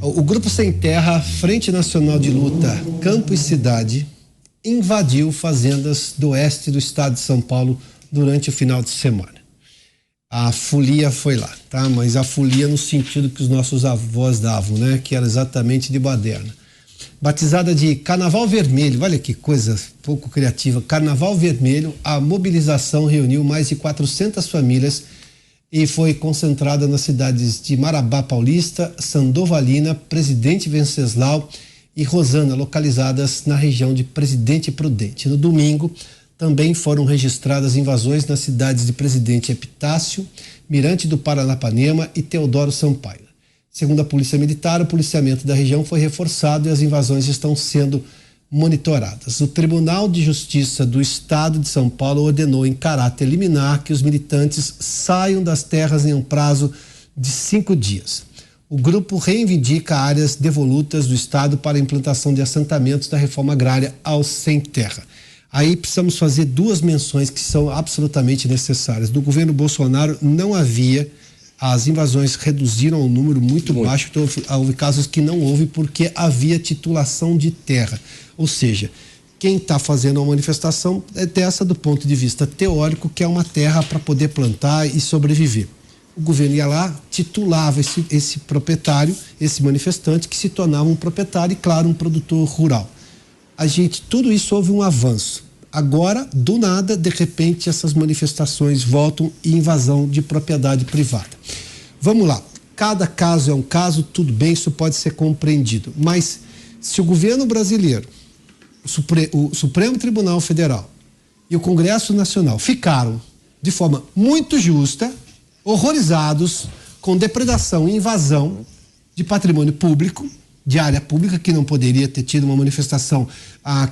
O Grupo Sem Terra, Frente Nacional de Luta, Campo e Cidade, invadiu fazendas do oeste do estado de São Paulo durante o final de semana. A folia foi lá, tá? Mas a folia no sentido que os nossos avós davam, né? Que era exatamente de baderna. Batizada de Carnaval Vermelho, olha que coisa pouco criativa, Carnaval Vermelho, a mobilização reuniu mais de 400 famílias e foi concentrada nas cidades de Marabá Paulista, Sandovalina, Presidente Venceslau e Rosana, localizadas na região de Presidente Prudente. No domingo, também foram registradas invasões nas cidades de Presidente Epitácio, Mirante do Paranapanema e Teodoro Sampaio. Segundo a Polícia Militar, o policiamento da região foi reforçado e as invasões estão sendo monitoradas. O Tribunal de Justiça do Estado de São Paulo ordenou em caráter liminar que os militantes saiam das terras em um prazo de 5 dias. O grupo reivindica áreas devolutas do Estado para a implantação de assentamentos da reforma agrária aos sem terra. Aí precisamos fazer 2 menções que são absolutamente necessárias. Do governo Bolsonaro não havia, as invasões reduziram a um número muito baixo, então houve casos que não houve porque havia titulação de terra. Ou seja, quem está fazendo a manifestação é dessa do ponto de vista teórico, que é uma terra para poder plantar e sobreviver. O governo ia lá, titulava esse proprietário, esse manifestante, que se tornava um proprietário e, claro, um produtor rural. Tudo isso houve um avanço. Agora, do nada, de repente, essas manifestações voltam e invasão de propriedade privada. Vamos lá. Cada caso é um caso, tudo bem, isso pode ser compreendido. Mas se o governo brasileiro, o Supremo Tribunal Federal e o Congresso Nacional ficaram de forma muito justa, horrorizados com depredação e invasão de patrimônio público, de área pública, que não poderia ter tido uma manifestação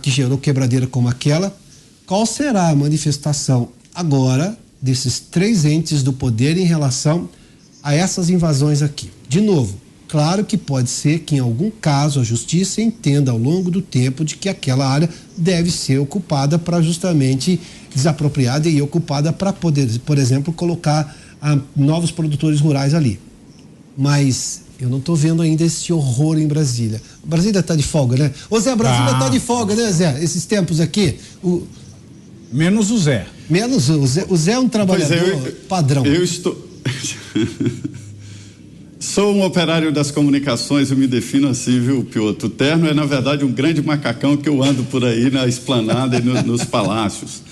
que gerou quebradeira como aquela, qual será a manifestação agora desses 3 entes do poder em relação a essas invasões aqui? De novo, claro que pode ser que em algum caso a justiça entenda ao longo do tempo de que aquela área deve ser ocupada para justamente desapropriada e ocupada para poder, por exemplo, colocar novos produtores rurais ali. Mas eu não estou vendo ainda esse horror em Brasília. Brasília está de folga, né? Ô Zé, Brasília está de folga, né, Zé? Esses tempos aqui. Menos o Zé. Menos o Zé. O Zé é um trabalhador padrão. Eu estou... Sou um operário das comunicações, eu me defino assim, viu, Pioto? O terno é, na verdade, um grande macacão que eu ando por aí na esplanada e nos palácios.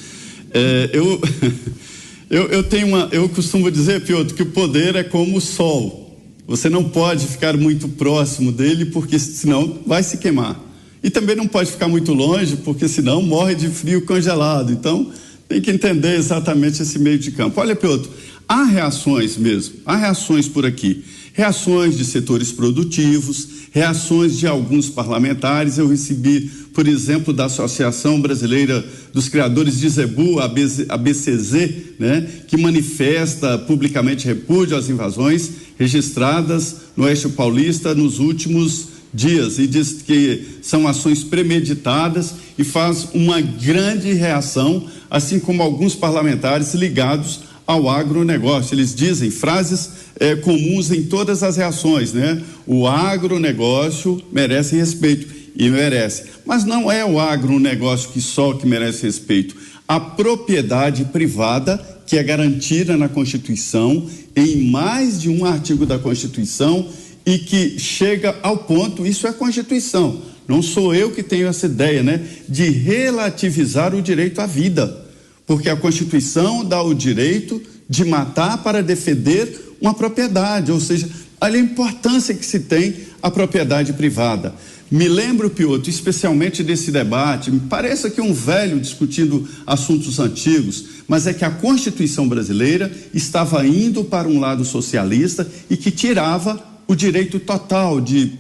Eu costumo dizer, Pioto, que o poder é como o sol. Você não pode ficar muito próximo dele, porque senão vai se queimar. E também não pode ficar muito longe, porque senão morre de frio congelado. Então, tem que entender exatamente esse meio de campo. Olha, Pioto, há reações mesmo, há reações por aqui. Reações de setores produtivos, reações de alguns parlamentares. Eu recebi, por exemplo, da Associação Brasileira dos Criadores de Zebu, a BCZ, né, que manifesta publicamente repúdio às invasões registradas no Oeste Paulista nos últimos dias e diz que são ações premeditadas e faz uma grande reação, assim como alguns parlamentares ligados ao agronegócio. Eles dizem frases comuns em todas as reações, né? O agronegócio merece respeito, e merece. Mas não é o agronegócio que merece respeito. A propriedade privada, que é garantida na Constituição, em mais de um artigo da Constituição, e que chega ao ponto, isso é a Constituição, não sou eu que tenho essa ideia, né? De relativizar o direito à vida. Porque a Constituição dá o direito de matar para defender uma propriedade, ou seja, olha a importância que se tem a propriedade privada. Me lembro, Pioto, especialmente desse debate, me parece que um velho discutindo assuntos antigos, mas é que a Constituição brasileira estava indo para um lado socialista e que tirava o direito total do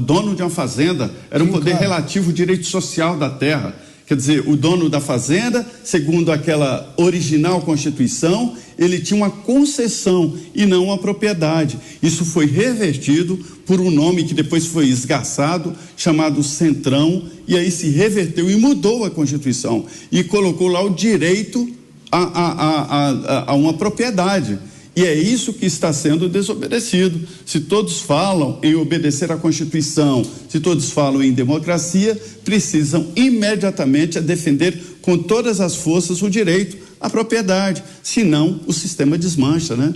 dono de uma fazenda, era um poder relativo, o direito social da terra. Quer dizer, o dono da fazenda, segundo aquela original Constituição, ele tinha uma concessão e não uma propriedade. Isso foi revertido por um nome que depois foi esgarçado, chamado Centrão, e aí se reverteu e mudou a Constituição e colocou lá o direito a uma propriedade. E é isso que está sendo desobedecido. Se todos falam em obedecer à Constituição, se todos falam em democracia, precisam imediatamente defender com todas as forças o direito à propriedade. Senão, o sistema desmancha, né?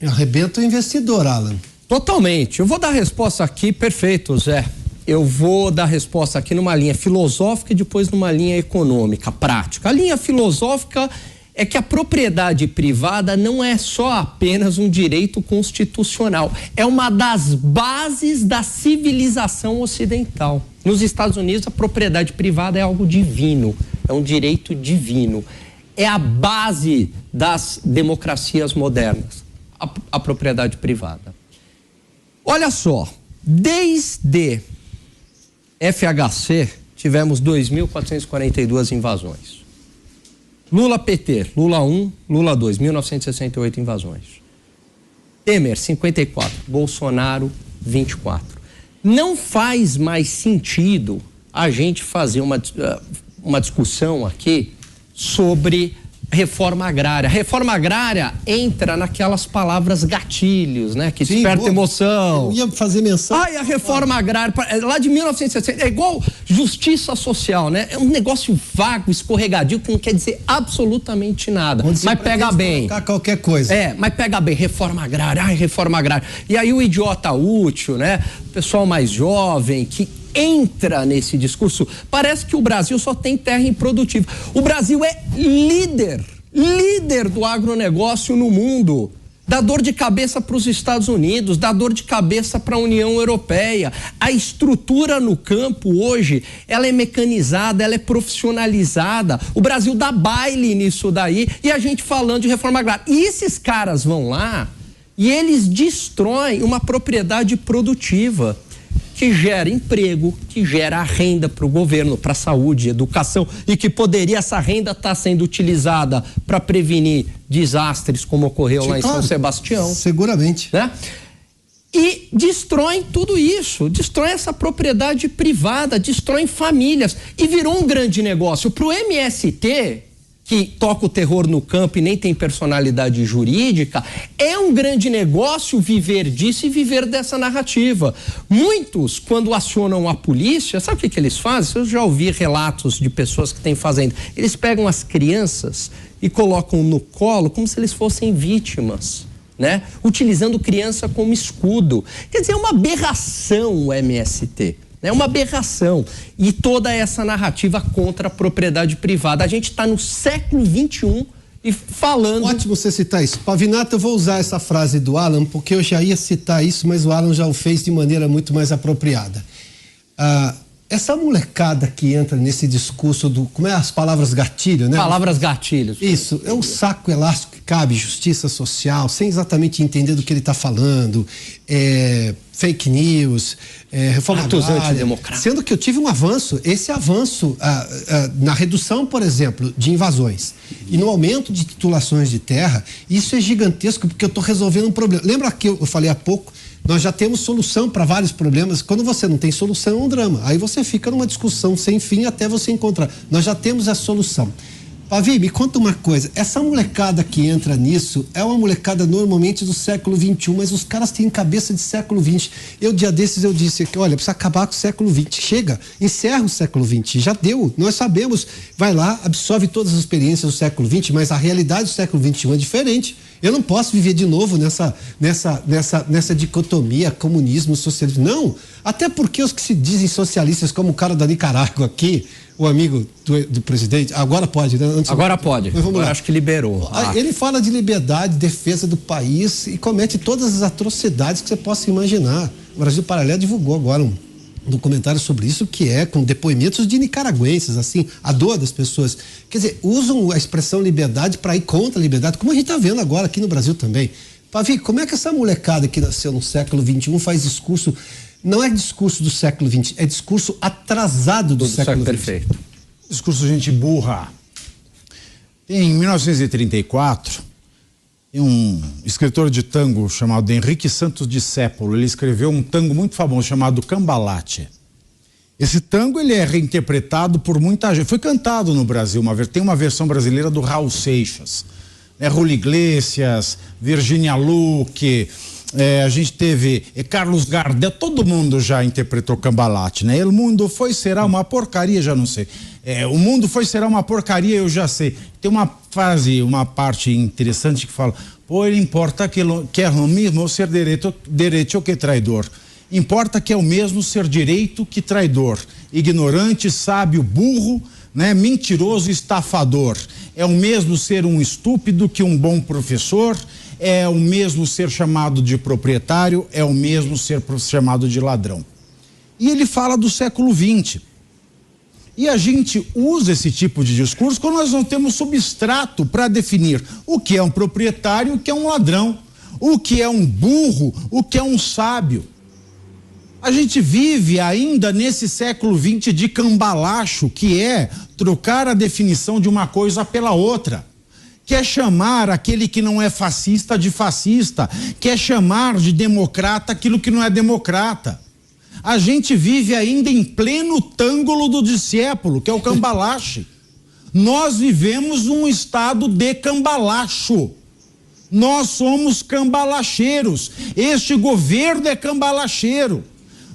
Arrebenta o investidor, Alan. Totalmente. Eu vou dar a resposta aqui, perfeito, Zé. Eu vou dar a resposta aqui numa linha filosófica e depois numa linha econômica, prática. A linha filosófica é que a propriedade privada não é só apenas um direito constitucional, é uma das bases da civilização ocidental. Nos Estados Unidos, a propriedade privada é algo divino, é um direito divino. É a base das democracias modernas, a propriedade privada. Olha só, desde FHC tivemos 2.442 invasões. Lula PT, Lula 1, Lula 2, 1968 invasões. Temer, 54, Bolsonaro, 24. Não faz mais sentido a gente fazer uma discussão aqui sobre reforma agrária. Reforma agrária entra naquelas palavras gatilhos, né? Que desperta emoção. Eu ia fazer menção. A reforma agrária, lá de 1960, é igual justiça social, né? É um negócio vago, escorregadio, que não quer dizer absolutamente nada. Mas pega bem. Qualquer coisa. Mas pega bem. Reforma agrária, reforma agrária. E aí o idiota útil, né? O pessoal mais jovem que entra nesse discurso, parece que o Brasil só tem terra improdutiva. O Brasil é líder do agronegócio no mundo. Dá dor de cabeça para os Estados Unidos, dá dor de cabeça para a União Europeia. A estrutura no campo hoje, ela é mecanizada, ela é profissionalizada. O Brasil dá baile nisso daí e a gente falando de reforma agrária. E esses caras vão lá e eles destroem uma propriedade produtiva que gera emprego, que gera renda para o governo, para a saúde, educação, e que poderia essa renda estar sendo utilizada para prevenir desastres como ocorreu lá em São Sebastião. Seguramente. Né? E destroem tudo isso, destroem essa propriedade privada, destroem famílias e virou um grande negócio. Para o MST, que toca o terror no campo e nem tem personalidade jurídica, é um grande negócio viver disso e viver dessa narrativa. Muitos, quando acionam a polícia, sabe o que eles fazem? Eu já ouvi relatos de pessoas que têm fazenda. Eles pegam as crianças e colocam no colo como se eles fossem vítimas, né? Utilizando criança como escudo. Quer dizer, é uma aberração o MST. É uma aberração. E toda essa narrativa contra a propriedade privada. A gente está no século XXI e falando... Ótimo você citar isso. Pavinato, eu vou usar essa frase do Alan, porque eu já ia citar isso, mas o Alan já o fez de maneira muito mais apropriada. Essa molecada que entra nesse discurso do... Como é as palavras gatilho, né? Palavras gatilhos. Isso, é um saco elástico que cabe justiça social, sem exatamente entender do que ele está falando, fake news, reforma agrária, sendo que eu tive um avanço, esse avanço na redução, por exemplo, de invasões e no aumento de titulações de terra, isso é gigantesco porque eu estou resolvendo um problema. Lembra que eu falei há pouco? Nós já temos solução para vários problemas. Quando você não tem solução, é um drama. Aí você fica numa discussão sem fim até você encontrar. Nós já temos a solução. Pavi, me conta uma coisa. Essa molecada que entra nisso é uma molecada normalmente do século XXI, mas os caras têm cabeça de século XX. Dia desses eu disse que, olha, precisa acabar com o século XX. Chega, encerra o século XX. Já deu, nós sabemos. Vai lá, absorve todas as experiências do século XX, mas a realidade do século XXI é diferente. Eu não posso viver de novo nessa dicotomia comunismo, socialismo. Não, até porque os que se dizem socialistas, como o cara da Nicarágua aqui, o amigo do presidente, agora pode, né? Agora pode, agora acho que liberou. Ele fala de liberdade, defesa do país e comete todas as atrocidades que você possa imaginar. O Brasil Paralelo divulgou agora um documentário sobre isso, que é com depoimentos de nicaragüenses, assim, a dor das pessoas. Quer dizer, usam a expressão liberdade para ir contra a liberdade, como a gente está vendo agora aqui no Brasil também. Pavi, como é que essa molecada que nasceu no século XXI faz discurso? Não é discurso do século XX, é discurso atrasado do século XX. Perfeito. Discurso de gente burra. Em 1934, tem um escritor de tango chamado Henrique Santos Discépolo. Ele escreveu um tango muito famoso chamado Cambalache. Esse tango ele é reinterpretado por muita gente. Foi cantado no Brasil, tem uma versão brasileira do Raul Seixas. Julio Iglesias, Virginia Luque, a gente teve Carlos Gardel, todo mundo já interpretou Cambalache, né? O mundo foi, será uma porcaria, já não sei. O mundo foi, será uma porcaria, eu já sei. Tem uma parte interessante que fala, ele importa que é o mesmo ser direito que traidor. Importa que é o mesmo ser direito que traidor. Ignorante, sábio, burro, né? Mentiroso, estafador. É o mesmo ser um estúpido que um bom professor. É o mesmo ser chamado de proprietário. É o mesmo ser chamado de ladrão. E ele fala do século XX. E a gente usa esse tipo de discurso quando nós não temos substrato para definir o que é um proprietário e o que é um ladrão, o que é um burro, o que é um sábio. A gente vive ainda nesse século XX de cambalacho, que é trocar a definição de uma coisa pela outra. Quer chamar aquele que não é fascista de fascista, quer chamar de democrata aquilo que não é democrata. A gente vive ainda em pleno tângulo do discípulo, que é o cambalache. Nós vivemos num estado de cambalacho. Nós somos cambalacheiros. Este governo é cambalacheiro.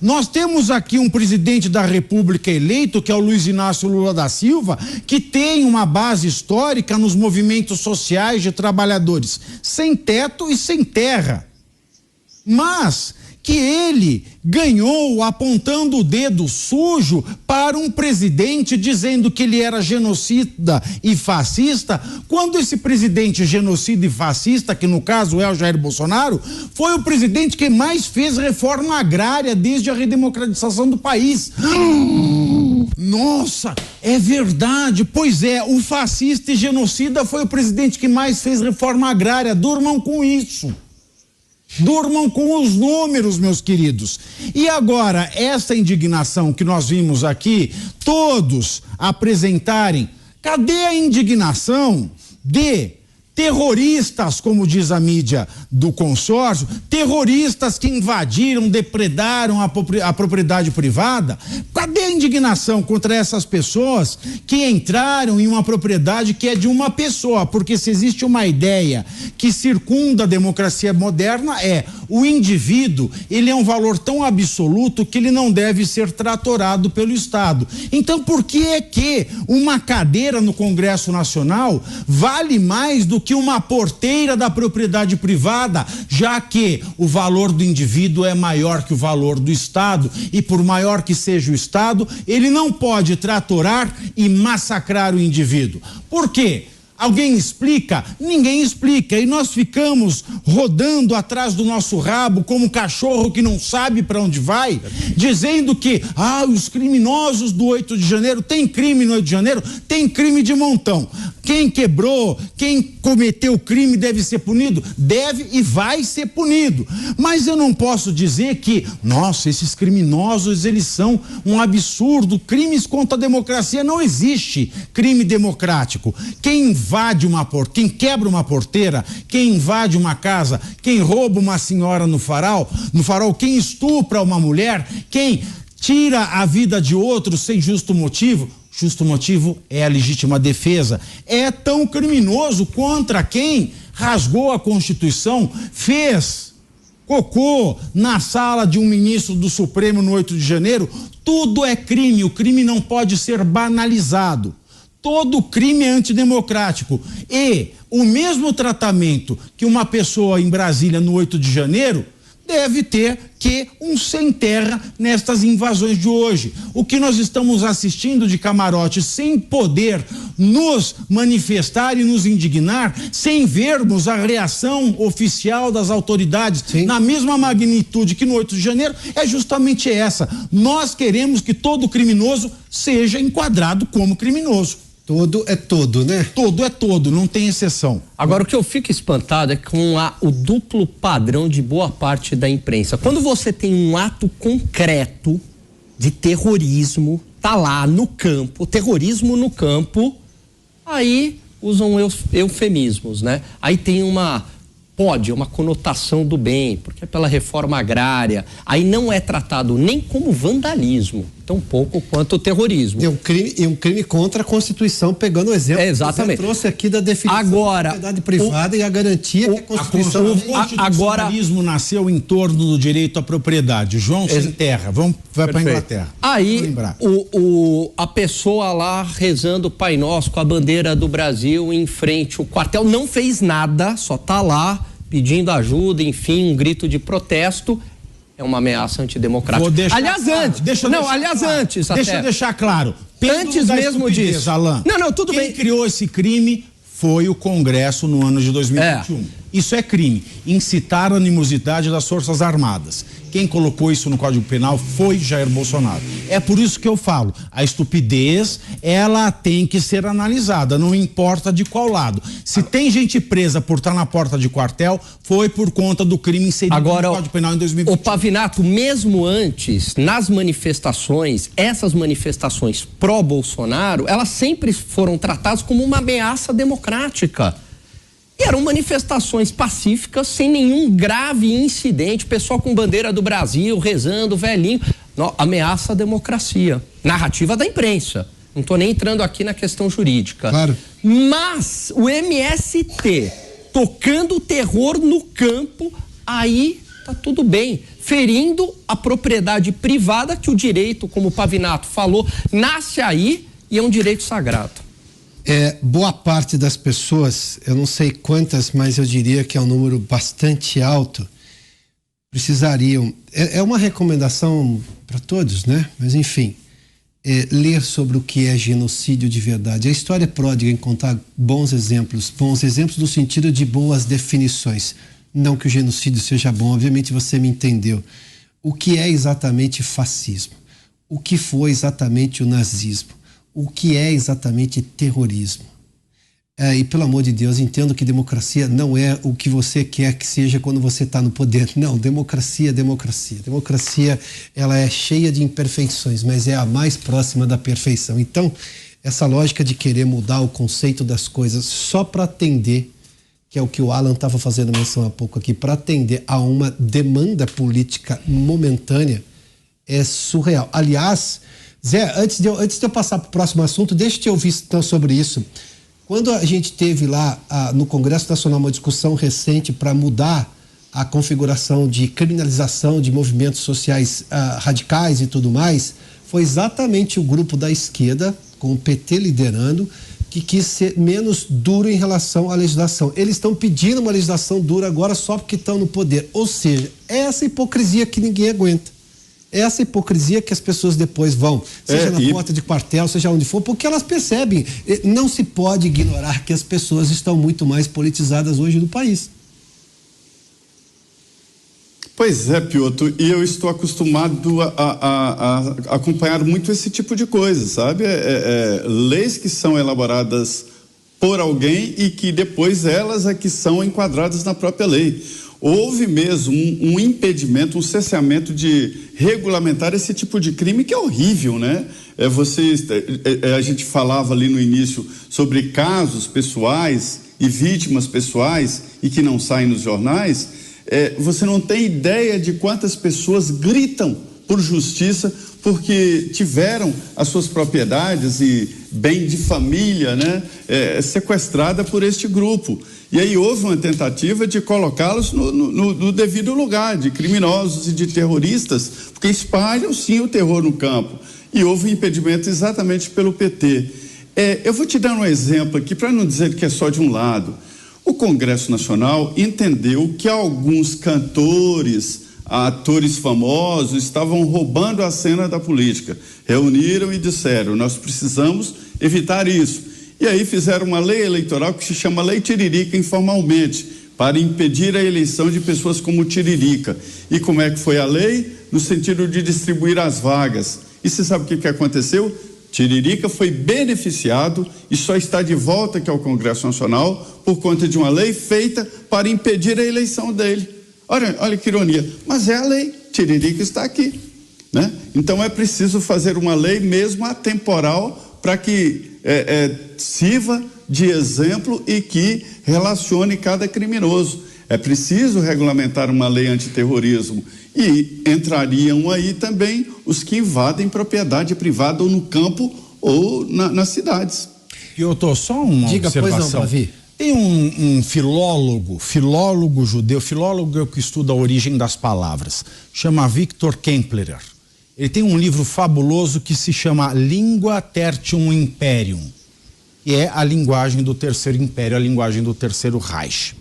Nós temos aqui um presidente da República eleito, que é o Luiz Inácio Lula da Silva, que tem uma base histórica nos movimentos sociais de trabalhadores sem teto e sem terra. Mas que ele ganhou apontando o dedo sujo para um presidente dizendo que ele era genocida e fascista, quando esse presidente genocida e fascista, que no caso é o Jair Bolsonaro, foi o presidente que mais fez reforma agrária desde a redemocratização do país. Nossa, é verdade, pois é, o fascista e genocida foi o presidente que mais fez reforma agrária, durmam com isso. Durmam com os números, meus queridos. E agora, essa indignação que nós vimos aqui, todos apresentarem, cadê a indignação de terroristas, como diz a mídia do consórcio, terroristas que invadiram, depredaram a propriedade privada? Cadê a indignação contra essas pessoas que entraram em uma propriedade que é de uma pessoa? Porque se existe uma ideia que circunda a democracia moderna, o indivíduo, ele é um valor tão absoluto que ele não deve ser tratorado pelo Estado. Então, por que é que uma cadeira no Congresso Nacional vale mais do que uma porteira da propriedade privada, já que o valor do indivíduo é maior que o valor do Estado, e por maior que seja o Estado, ele não pode tratorar e massacrar o indivíduo. Por quê? Alguém explica? Ninguém explica. E nós ficamos rodando atrás do nosso rabo como um cachorro que não sabe para onde vai, dizendo que os criminosos do 8 de janeiro, tem crime no 8 de janeiro? Tem crime de montão. Quem quebrou, quem cometeu o crime deve ser punido? Deve e vai ser punido. Mas eu não posso dizer que, nossa, esses criminosos, eles são um absurdo. Crimes contra a democracia, não existe crime democrático. Quem quem quebra uma porteira, quem invade uma casa, quem rouba uma senhora no farol, quem estupra uma mulher, quem tira a vida de outro sem justo motivo é a legítima defesa. É tão criminoso contra quem rasgou a Constituição, fez cocô na sala de um ministro do Supremo no 8 de janeiro. Tudo é crime, o crime não pode ser banalizado. Todo crime é antidemocrático. E o mesmo tratamento que uma pessoa em Brasília no 8 de janeiro deve ter que um sem terra nestas invasões de hoje. O que nós estamos assistindo de camarote, sem poder nos manifestar e nos indignar, sem vermos a reação oficial das autoridades, sim, na mesma magnitude que no 8 de janeiro, é justamente essa. Nós queremos que todo criminoso seja enquadrado como criminoso. Todo é todo, né? Todo é todo, não tem exceção. Agora, o que eu fico espantado é com o duplo padrão de boa parte da imprensa. Quando você tem um ato concreto de terrorismo, tá lá no campo, terrorismo no campo, aí usam eufemismos, né? Aí tem uma conotação do bem, porque é pela reforma agrária, aí não é tratado nem como vandalismo. tão pouco quanto o terrorismo. E um crime contra a Constituição, pegando o exemplo exatamente. que você trouxe aqui da definição da propriedade privada e a garantia que a Constituição... O constitucionalismo nasceu em torno do direito à propriedade. João sem terra, vai para a Inglaterra. Aí a pessoa lá rezando o Pai Nosso com a bandeira do Brasil em frente ao quartel não fez nada, só tá lá pedindo ajuda, enfim, um grito de protesto. É uma ameaça antidemocrática. Aliás, antes. Deixa eu deixar claro. Antes mesmo disso. Alain, tudo bem. Quem criou esse crime foi o Congresso no ano de 2021. Isso é crime. Incitar a animosidade das Forças Armadas. Quem colocou isso no Código Penal foi Jair Bolsonaro. É por isso que eu falo, a estupidez, ela tem que ser analisada, não importa de qual lado. Se tem gente presa por estar na porta de quartel, foi por conta do crime inserido no Código Penal em 2021. O Pavinato, mesmo antes, nas manifestações, essas manifestações pró-Bolsonaro, elas sempre foram tratadas como uma ameaça democrática. E eram manifestações pacíficas, sem nenhum grave incidente, pessoal com bandeira do Brasil, rezando, velhinho. Não, ameaça à democracia. Narrativa da imprensa. Não estou nem entrando aqui na questão jurídica. Claro. Mas o MST tocando o terror no campo, aí tá tudo bem. Ferindo a propriedade privada, que o direito, como o Pavinato falou, nasce aí e é um direito sagrado. Boa parte das pessoas, eu não sei quantas, mas eu diria que é um número bastante alto, precisariam, é uma recomendação para todos, né? Mas enfim, ler sobre o que é genocídio de verdade. A história é pródiga em contar bons exemplos no sentido de boas definições. Não que o genocídio seja bom, obviamente você me entendeu. O que é exatamente fascismo? O que foi exatamente o nazismo? O que é exatamente terrorismo? E pelo amor de Deus, entendo que democracia não é o que você quer que seja quando você está no poder. Não, democracia é democracia. Democracia, ela é cheia de imperfeições, mas é a mais próxima da perfeição. Então, essa lógica de querer mudar o conceito das coisas só para atender, que é o que o Alan estava fazendo menção há pouco aqui, para atender a uma demanda política momentânea, é surreal. Aliás, Zé, antes de eu passar para o próximo assunto, deixa eu te ouvir então sobre isso. Quando a gente teve lá no Congresso Nacional uma discussão recente para mudar a configuração de criminalização de movimentos sociais radicais e tudo mais, foi exatamente o grupo da esquerda, com o PT liderando, que quis ser menos duro em relação à legislação. Eles estão pedindo uma legislação dura agora só porque estão no poder. Ou seja, é essa hipocrisia que ninguém aguenta. Essa hipocrisia que as pessoas depois vão, seja na porta de quartel, seja onde for, porque elas percebem. Não se pode ignorar que as pessoas estão muito mais politizadas hoje no país. Pois é, Piotr, e eu estou acostumado a acompanhar muito esse tipo de coisa, sabe? Leis que são elaboradas por alguém e que depois elas é que são enquadradas na própria lei. Houve mesmo um impedimento, um cerceamento de regulamentar esse tipo de crime que é horrível, né? A gente falava ali no início sobre casos pessoais e vítimas pessoais e que não saem nos jornais. Você não tem ideia de quantas pessoas gritam por justiça porque tiveram as suas propriedades e bem de família, né, sequestrada por este grupo. E aí houve uma tentativa de colocá-los no devido lugar, de criminosos e de terroristas, porque espalham sim o terror no campo. E houve um impedimento exatamente pelo PT. Eu vou te dar um exemplo aqui, para não dizer que é só de um lado. O Congresso Nacional entendeu que alguns cantores, atores famosos estavam roubando a cena da política. Reuniram e disseram, nós precisamos evitar isso. E aí fizeram uma lei eleitoral que se chama Lei Tiririca informalmente, para impedir a eleição de pessoas como Tiririca. E como é que foi a lei? No sentido de distribuir as vagas. E você sabe o que aconteceu? Tiririca foi beneficiado e só está de volta aqui ao Congresso Nacional por conta de uma lei feita para impedir a eleição dele. Olha que ironia, mas é a lei, Tiririca está aqui, né? Então é preciso fazer uma lei mesmo atemporal para que sirva de exemplo e que relacione cada criminoso. É preciso regulamentar uma lei antiterrorismo. E entrariam aí também os que invadem propriedade privada ou no campo ou nas cidades. Piotr, só uma observação. Pois não, Davi. Tem um filólogo judeu, filólogo é o que estuda a origem das palavras, chama Victor Kempler. Ele tem um livro fabuloso que se chama Lingua Tertium Imperium, que é a linguagem do Terceiro Império, a linguagem do Terceiro Reich.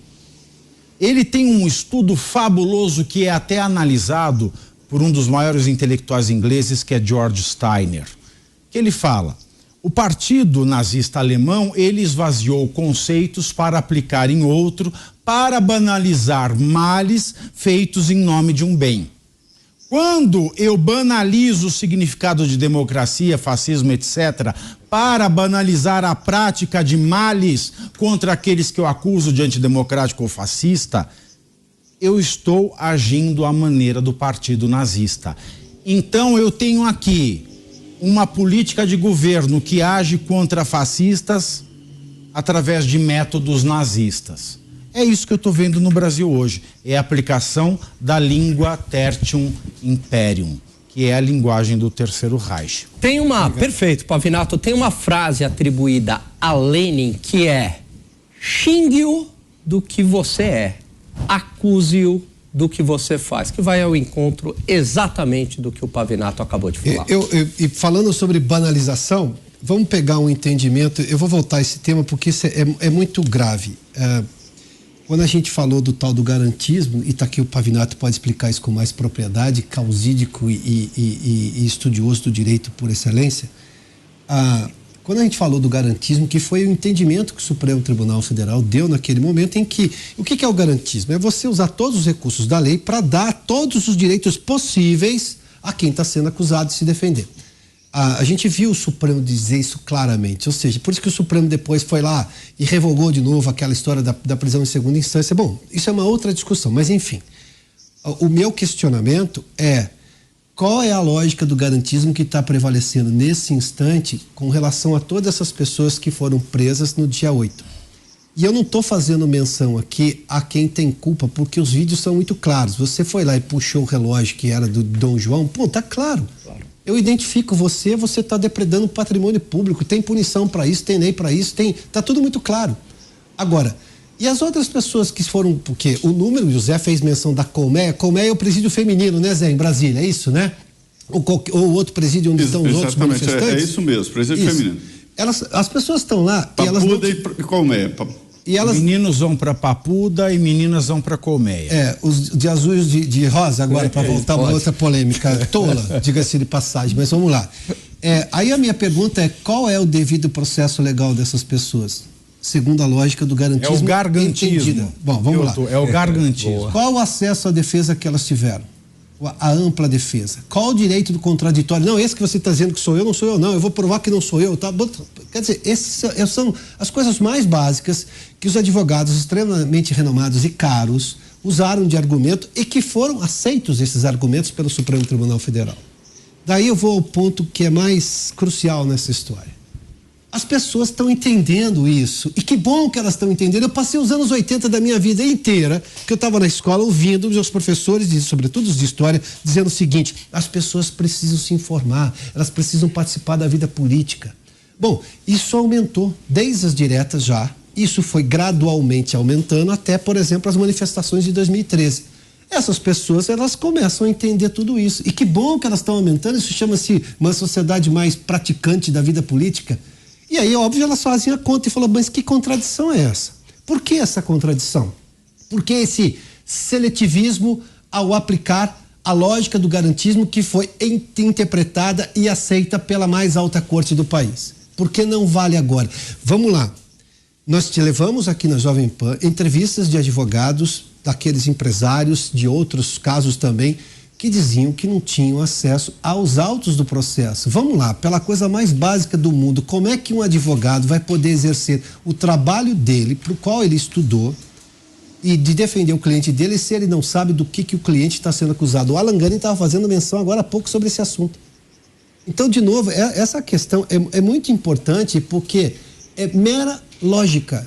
Ele tem um estudo fabuloso que é até analisado por um dos maiores intelectuais ingleses, que é George Steiner, que ele fala: o partido nazista alemão, ele esvaziou conceitos para aplicar em outro, para banalizar males feitos em nome de um bem. Quando eu banalizo o significado de democracia, fascismo, etc., para banalizar a prática de males contra aqueles que eu acuso de antidemocrático ou fascista, eu estou agindo à maneira do partido nazista. Então eu tenho aqui uma política de governo que age contra fascistas através de métodos nazistas. É isso que eu estou vendo no Brasil hoje. É a aplicação da Lingua Tertium Imperium, que é a linguagem do Terceiro Reich. Perfeito, Pavinato, tem uma frase atribuída a Lenin que é: xingue-o do que você é, acuse-o do que você faz, que vai ao encontro exatamente do que o Pavinato acabou de falar. E falando sobre banalização, vamos pegar um entendimento, eu vou voltar a esse tema porque isso é muito grave. Quando a gente falou do tal do garantismo, e está aqui o Pavinato pode explicar isso com mais propriedade, causídico e estudioso do direito por excelência, quando a gente falou do garantismo, que foi o entendimento que o Supremo Tribunal Federal deu naquele momento em que, o que é o garantismo? É você usar todos os recursos da lei para dar todos os direitos possíveis a quem está sendo acusado de se defender. A gente viu o Supremo dizer isso claramente, ou seja, por isso que o Supremo depois foi lá e revogou de novo aquela história da prisão em segunda instância. Bom, isso é uma outra discussão, mas enfim, o meu questionamento é: qual é a lógica do garantismo que está prevalecendo nesse instante com relação a todas essas pessoas que foram presas no dia 8? E eu não estou fazendo menção aqui a quem tem culpa, porque os vídeos são muito claros. Você foi lá e puxou o relógio que era do Dom João, pô, tá claro. Eu identifico você está depredando o patrimônio público, tem punição para isso, tem lei para isso, tá tudo muito claro. Agora, e as outras pessoas que foram, porque o número, o Zé fez menção da Colmeia é o presídio feminino, né, Zé, em Brasília, é isso, né? Ou o outro presídio onde estão os outros manifestantes? É isso mesmo, presídio feminino. As pessoas estão lá Papuda e Colmeia. Meninos vão para Papuda e meninas vão para Colmeia. Os de azul e os de rosa, agora, para voltar uma outra polêmica tola, diga-se de passagem, mas vamos lá. Aí a minha pergunta é: qual é o devido processo legal dessas pessoas? Segundo a lógica do garantismo. É o gargantismo. Entendida. Bom, vamos lá. É o gargantismo. Qual o acesso à defesa que elas tiveram? A ampla defesa. Qual o direito do contraditório? Não, esse que você está dizendo que sou eu, não sou eu, não. Eu vou provar que não sou eu. Tá? Quer dizer, essas são as coisas mais básicas que os advogados extremamente renomados e caros usaram de argumento e que foram aceitos esses argumentos pelo Supremo Tribunal Federal. Daí eu vou ao ponto que é mais crucial nessa história. As pessoas estão entendendo isso. E que bom que elas estão entendendo. Eu passei os anos 80 da minha vida inteira, que eu estava na escola ouvindo os meus professores, sobretudo os de história, dizendo o seguinte: as pessoas precisam se informar, elas precisam participar da vida política. Bom, isso aumentou desde as diretas já. Isso foi gradualmente aumentando até, por exemplo, as manifestações de 2013. Essas pessoas, elas começam a entender tudo isso. E que bom que elas estão aumentando. Isso chama-se uma sociedade mais praticante da vida política. E aí, óbvio, elas fazem a conta e falam: mas que contradição é essa? Por que essa contradição? Por que esse seletivismo ao aplicar a lógica do garantismo que foi interpretada e aceita pela mais alta corte do país? Por que não vale agora? Vamos lá. Nós te levamos aqui na Jovem Pan entrevistas de advogados, daqueles empresários, de outros casos também, que diziam que não tinham acesso aos autos do processo. Vamos lá, pela coisa mais básica do mundo, como é que um advogado vai poder exercer o trabalho dele, para o qual ele estudou, e de defender o cliente dele, se ele não sabe do que o cliente está sendo acusado? O Alan Gani estava fazendo menção agora há pouco sobre esse assunto. Então, de novo, essa questão é muito importante, porque é mera lógica.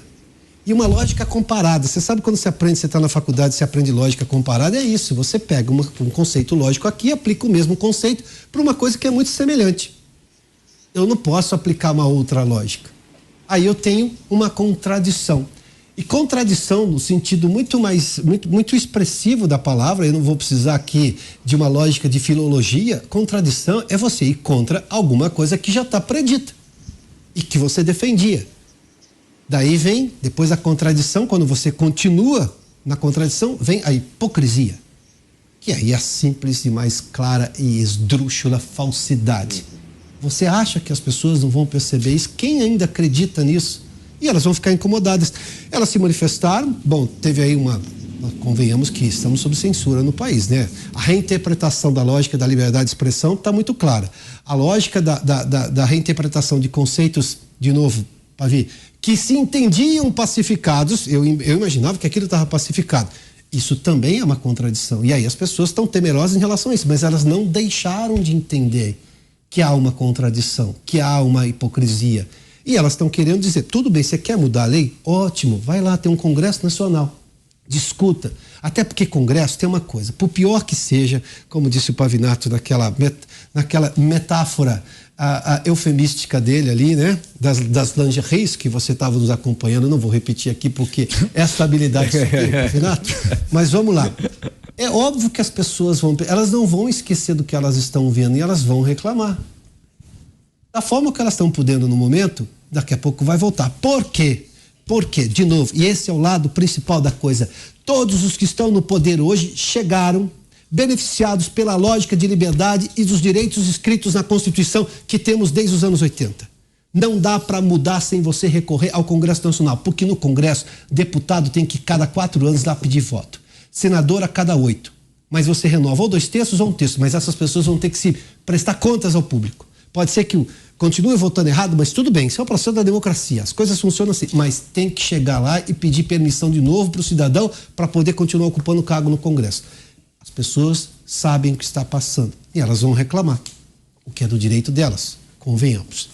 E uma lógica comparada. Você sabe quando você está na faculdade, você aprende lógica comparada, é isso. Você pega um conceito lógico aqui e aplica o mesmo conceito para uma coisa que é muito semelhante. Eu não posso aplicar uma outra lógica. Aí eu tenho uma contradição. E contradição no sentido muito expressivo da palavra, eu não vou precisar aqui de uma lógica de filologia. Contradição é você ir contra alguma coisa que já está predita e que você defendia. Daí vem, depois da contradição, quando você continua na contradição, vem a hipocrisia. Que aí é a simples e mais clara e esdrúxula falsidade. Você acha que as pessoas não vão perceber isso? Quem ainda acredita nisso? E elas vão ficar incomodadas. Elas se manifestaram, bom, teve aí convenhamos que estamos sob censura no país, né? A reinterpretação da lógica da liberdade de expressão está muito clara. A lógica da reinterpretação de conceitos, de novo, Pavi, que se entendiam pacificados, eu imaginava que aquilo estava pacificado. Isso também é uma contradição. E aí as pessoas estão temerosas em relação a isso, mas elas não deixaram de entender que há uma contradição, que há uma hipocrisia. E elas estão querendo dizer, tudo bem, você quer mudar a lei? Ótimo, vai lá, tem um Congresso Nacional. Discuta. Até porque Congresso tem uma coisa, por pior que seja, como disse o Pavinato naquela metáfora eufemística dele ali, né? Das lingeries que você estava nos acompanhando, não vou repetir aqui porque essa habilidade Pavinato. Mas vamos lá. É óbvio que as pessoas elas não vão esquecer do que elas estão vendo e elas vão reclamar. Da forma que elas estão podendo no momento, daqui a pouco vai voltar. Por quê? Porque, de novo, e esse é o lado principal da coisa, todos os que estão no poder hoje chegaram beneficiados pela lógica de liberdade e dos direitos escritos na Constituição que temos desde os anos 80. Não dá para mudar sem você recorrer ao Congresso Nacional, porque no Congresso, deputado tem que cada 4 anos lá pedir voto, senador a cada 8. Mas você renova ou 2 terços ou 1 terço, mas essas pessoas vão ter que se prestar contas ao público. Pode ser que continue votando errado, mas tudo bem, isso é o processo da democracia, as coisas funcionam assim, mas tem que chegar lá e pedir permissão de novo para o cidadão para poder continuar ocupando o cargo no Congresso. As pessoas sabem o que está passando e elas vão reclamar, o que é do direito delas, convenhamos.